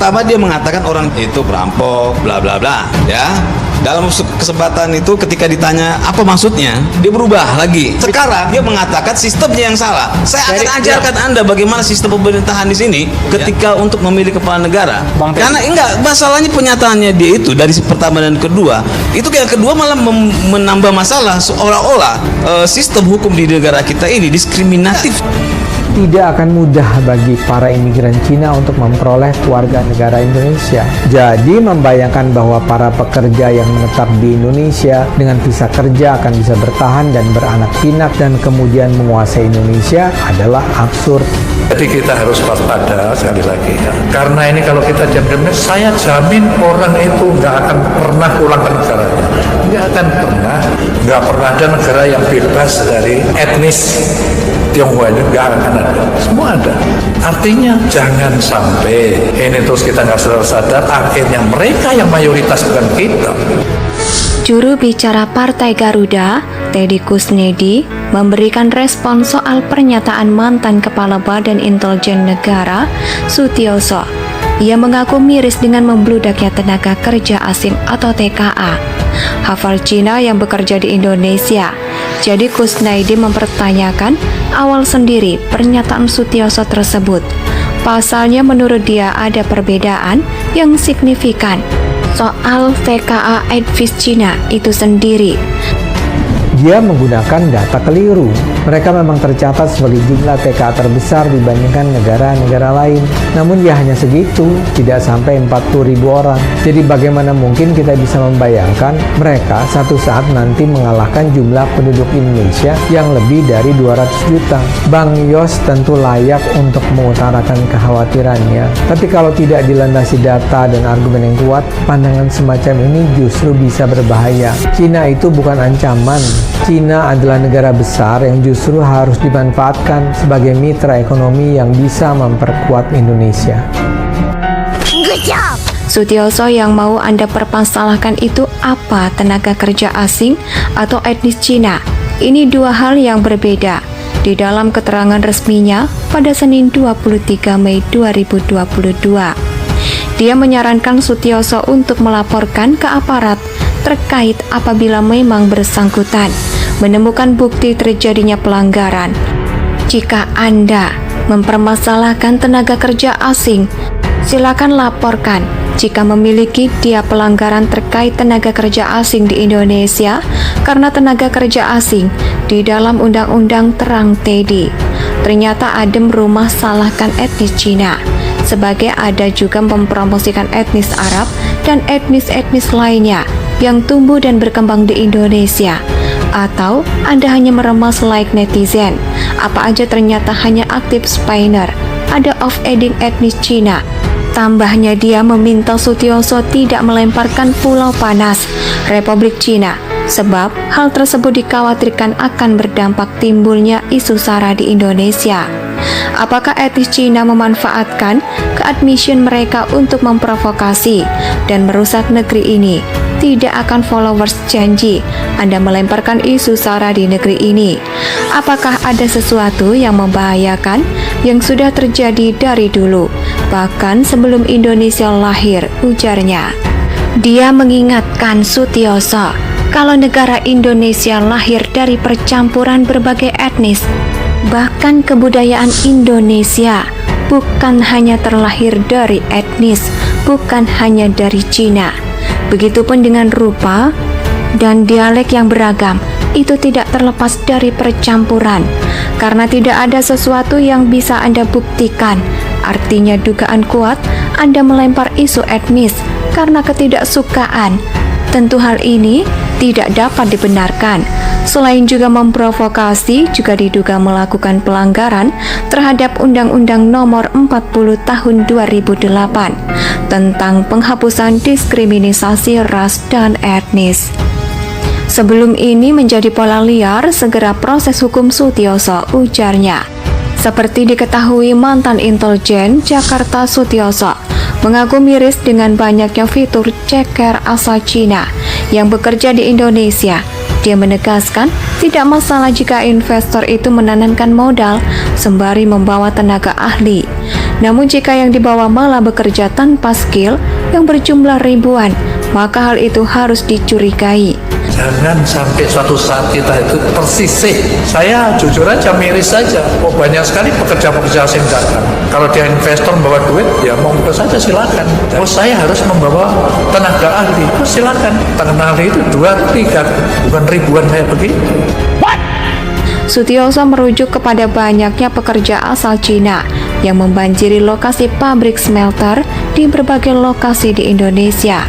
Pertama dia mengatakan orang itu perampok, bla bla bla, ya. Dalam kesempatan itu ketika ditanya apa maksudnya, dia berubah lagi. Sekarang dia mengatakan sistemnya yang salah. Saya akan ajarkan Anda bagaimana sistem pemerintahan di sini ketika untuk memilih kepala negara. Karena enggak, masalahnya pernyataannya dia itu dari pertama dan kedua, itu yang kedua malah menambah masalah seolah-olah sistem hukum di negara kita ini diskriminatif. Tidak akan mudah bagi para imigran Cina untuk memperoleh warga negara Indonesia. Jadi membayangkan bahwa para pekerja yang menetap di Indonesia dengan visa kerja akan bisa bertahan dan beranak pinak dan kemudian menguasai Indonesia adalah absurd. Jadi kita harus waspada sekali lagi ya. Karena ini kalau kita diam-diam, saya jamin orang itu nggak akan pernah pulang ke negaranya. Nggak pernah ada negara yang bebas dari etnis Tionghoa, ini nggak akan ada, semua ada. Artinya jangan sampai ini terus kita nggak sadar, akhirnya mereka yang mayoritas bukan kita. Juru bicara Partai Garuda, Teddy Kusnedi, memberikan respon soal pernyataan mantan Kepala Badan Intelijen Negara, Sutioso. Ia mengaku miris dengan membludaknya tenaga kerja asing atau TKA, hafal Cina yang bekerja di Indonesia. Jadi Kusnedi mempertanyakan awal sendiri pernyataan Sutioso tersebut. Pasalnya menurut dia ada perbedaan yang signifikan soal TKA Advis Cina itu sendiri. Dia menggunakan data keliru. Mereka memang tercatat sebagai jumlah TKA terbesar dibandingkan negara-negara lain. Namun ya hanya segitu, tidak sampai 40.000 orang. Jadi bagaimana mungkin kita bisa membayangkan mereka satu saat nanti mengalahkan jumlah penduduk Indonesia yang lebih dari 200 juta. Bang Yos tentu layak untuk mengutarakan kekhawatirannya. Tapi kalau tidak dilandasi data dan argumen yang kuat, pandangan semacam ini justru bisa berbahaya. Cina itu bukan ancaman. Cina adalah negara besar yang justru harus dimanfaatkan sebagai mitra ekonomi yang bisa memperkuat Indonesia. Sutioso yang mau Anda permasalahkan itu apa tenaga kerja asing atau etnis Cina? Ini dua hal yang berbeda. Di dalam keterangan resminya pada Senin 23 Mei 2022, dia menyarankan Sutioso untuk melaporkan ke aparat terkait apabila memang bersangkutan menemukan bukti terjadinya pelanggaran. Jika Anda mempermasalahkan tenaga kerja asing, silakan laporkan jika memiliki dia pelanggaran terkait tenaga kerja asing di Indonesia, karena tenaga kerja asing di dalam undang-undang terang Teddy. Ternyata ada rumah salahkan etnis Cina, sebagai ada juga mempromosikan etnis Arab dan etnis-etnis lainnya yang tumbuh dan berkembang di Indonesia. Atau Anda hanya meremas like netizen, apa aja ternyata hanya aktif spinner, ada off-adding etnis Cina. Tambahnya dia meminta Sutioso tidak melemparkan pulau panas Republik Cina, sebab hal tersebut dikhawatirkan akan berdampak timbulnya isu SARA di Indonesia. Apakah etnis Cina memanfaatkan keadmission mereka untuk memprovokasi dan merusak negeri ini? Tidak akan followers janji Anda melemparkan isu SARA di negeri ini. Apakah ada sesuatu yang membahayakan yang sudah terjadi dari dulu, bahkan sebelum Indonesia lahir, ujarnya. Dia mengingatkan Sutioso kalau negara Indonesia lahir dari percampuran berbagai etnis. Bahkan kebudayaan Indonesia bukan hanya terlahir dari etnis, bukan hanya dari Cina. Begitupun dengan rupa dan dialek yang beragam, itu tidak terlepas dari percampuran. Karena tidak ada sesuatu yang bisa Anda buktikan, artinya dugaan kuat Anda melempar isu etnis karena ketidaksukaan. Tentu hal ini tidak dapat dibenarkan. Selain juga memprovokasi, juga diduga melakukan pelanggaran terhadap Undang-Undang Nomor 40 Tahun 2008 tentang penghapusan diskriminasi ras dan etnis. Sebelum ini menjadi pola liar, segera proses hukum Sutioso, ujarnya. Seperti diketahui mantan intelijen Jakarta Sutioso mengaku miris dengan banyaknya fitur ceker asal Cina yang bekerja di Indonesia. Dia menegaskan tidak masalah jika investor itu menanamkan modal sembari membawa tenaga ahli. Namun jika yang dibawa malah bekerja tanpa skill yang berjumlah ribuan, maka hal itu harus dicurigai. Jangan sampai suatu saat kita itu tersisih. Saya jujur aja miris saja. Oh, banyak sekali pekerja-pekerja asing datang. Kalau dia investor membawa duit, ya monggo saja silakan. Oh, saya harus membawa tenaga ahli. Oh, silakan. Tenaga ahli itu 2-3, bukan ribuan kayak begitu. Sutioso merujuk kepada banyaknya pekerja asal Cina yang membanjiri lokasi pabrik smelter di berbagai lokasi di Indonesia.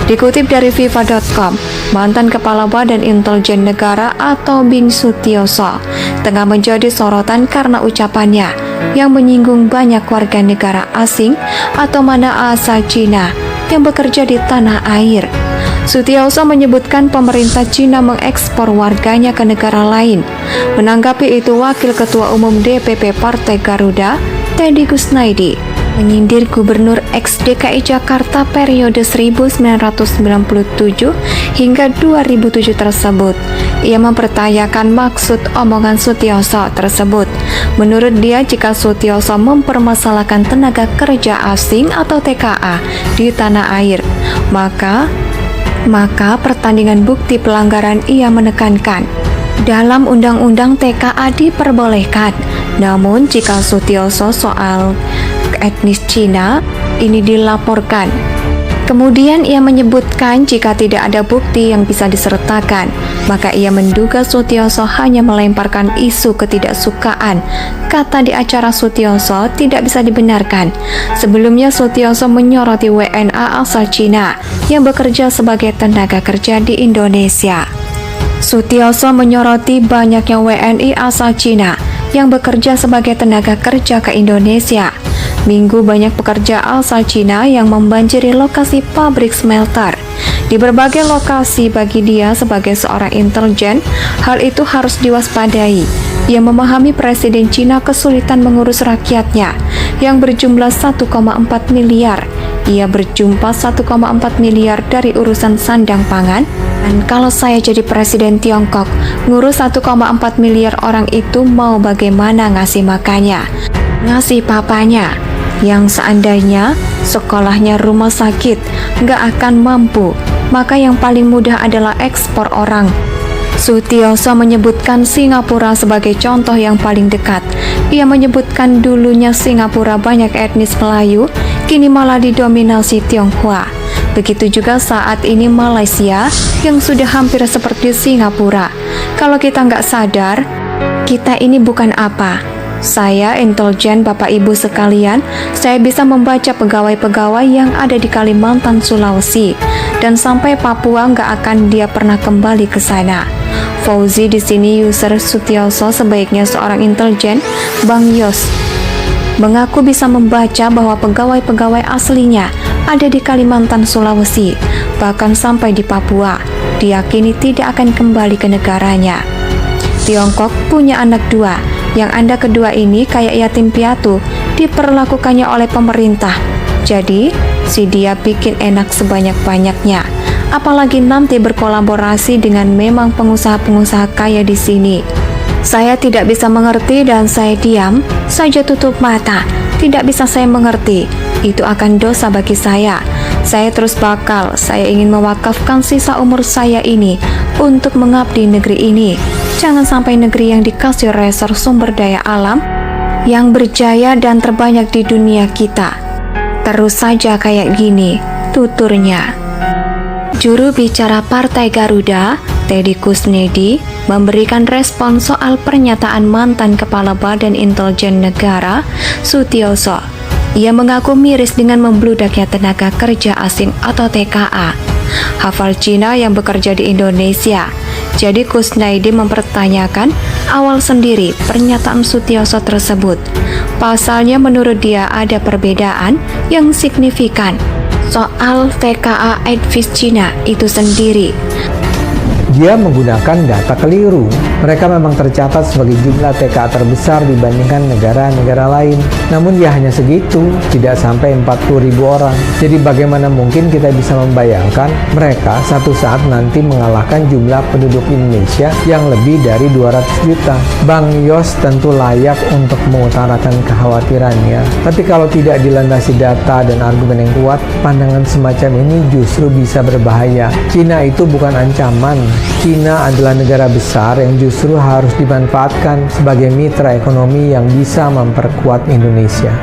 Dikutip dari Viva.com, mantan Kepala Badan Intelijen Negara atau BIN Sutioso tengah menjadi sorotan karena ucapannya yang menyinggung banyak warga negara asing atau mana asal Cina yang bekerja di tanah air. Sutioso menyebutkan pemerintah Cina mengekspor warganya ke negara lain. Menanggapi itu, Wakil Ketua Umum DPP Partai Garuda, Teddy Kusnaidi, menyindir Gubernur ex-DKI Jakarta periode 1997 hingga 2007 tersebut. Ia mempertanyakan maksud omongan Sutioso tersebut. Menurut dia, jika Sutioso mempermasalahkan tenaga kerja asing atau TKA di tanah air, maka pertandingan bukti pelanggaran. Ia menekankan dalam undang-undang TKA diperbolehkan. Namun jika Sutioso soal etnis Cina ini dilaporkan, kemudian ia menyebutkan jika tidak ada bukti yang bisa disertakan, maka ia menduga Sutioso hanya melemparkan isu ketidaksukaan. Kata di acara Sutioso tidak bisa dibenarkan. Sebelumnya Sutioso menyoroti WNA asal Cina yang bekerja sebagai tenaga kerja di Indonesia. Sutioso menyoroti banyaknya WNI asal Cina yang bekerja sebagai tenaga kerja ke Indonesia. Minggu banyak pekerja asal Cina yang membanjiri lokasi pabrik smelter. Di berbagai lokasi bagi dia sebagai seorang intelijen, hal itu harus diwaspadai. Ia memahami Presiden Cina kesulitan mengurus rakyatnya yang berjumlah 1,4 miliar. Ia berjumpa 1,4 miliar dari urusan sandang pangan. Dan kalau saya jadi Presiden Tiongkok, ngurus 1,4 miliar orang itu mau bagaimana ngasih makannya, ngasih papanya, yang seandainya sekolahnya rumah sakit nggak akan mampu, maka yang paling mudah adalah ekspor orang. Sutioso menyebutkan Singapura sebagai contoh yang paling dekat. Ia menyebutkan dulunya Singapura banyak etnis Melayu, kini malah didominasi Tionghoa. Begitu juga saat ini Malaysia yang sudah hampir seperti Singapura. Kalau kita nggak sadar, kita ini bukan apa. Saya intelijen Bapak Ibu sekalian, saya bisa membaca pegawai-pegawai yang ada di Kalimantan, Sulawesi, dan sampai Papua nggak akan dia pernah kembali ke sana. Fauzi di sini user Sutioso sebaiknya seorang intelijen, Bang Yos, mengaku bisa membaca bahwa pegawai-pegawai aslinya ada di Kalimantan, Sulawesi, bahkan sampai di Papua. Diyakini tidak akan kembali ke negaranya. Tiongkok punya anak dua, yang Anda kedua ini kayak yatim piatu, diperlakukannya oleh pemerintah. Jadi, si dia bikin enak sebanyak-banyaknya. Apalagi nanti berkolaborasi dengan memang pengusaha-pengusaha kaya di sini. Saya tidak bisa mengerti dan saya diam, saja tutup mata. Tidak bisa saya mengerti, itu akan dosa bagi saya. Saya terus saya ingin mewakafkan sisa umur saya ini untuk mengabdi negeri ini. Jangan sampai negeri yang dikasih resource sumber daya alam yang berjaya dan terbanyak di dunia kita terus saja kayak gini, tuturnya. Juru bicara Partai Garuda, Teddy Kusnaidi, memberikan respon soal pernyataan mantan Kepala Badan Intelijen Negara, Sutioso. Ia mengaku miris dengan membludaknya tenaga kerja asing atau TKA, hafal Cina yang bekerja di Indonesia. Jadi Kusnaidi mempertanyakan awal sendiri pernyataan Sutioso tersebut. Pasalnya menurut dia ada perbedaan yang signifikan soal TKA etnis Cina itu sendiri. Dia menggunakan data keliru. Mereka memang tercatat sebagai jumlah TKA terbesar dibandingkan negara-negara lain. Namun ya hanya segitu, tidak sampai 40.000 orang. Jadi bagaimana mungkin kita bisa membayangkan mereka satu saat nanti mengalahkan jumlah penduduk Indonesia yang lebih dari 200 juta. Bang Yos tentu layak untuk mengutarakan kekhawatirannya. Tapi kalau tidak dilandasi data dan argumen yang kuat, pandangan semacam ini justru bisa berbahaya. Cina itu bukan ancaman. Cina adalah negara besar yang justru harus dimanfaatkan sebagai mitra ekonomi yang bisa memperkuat Indonesia.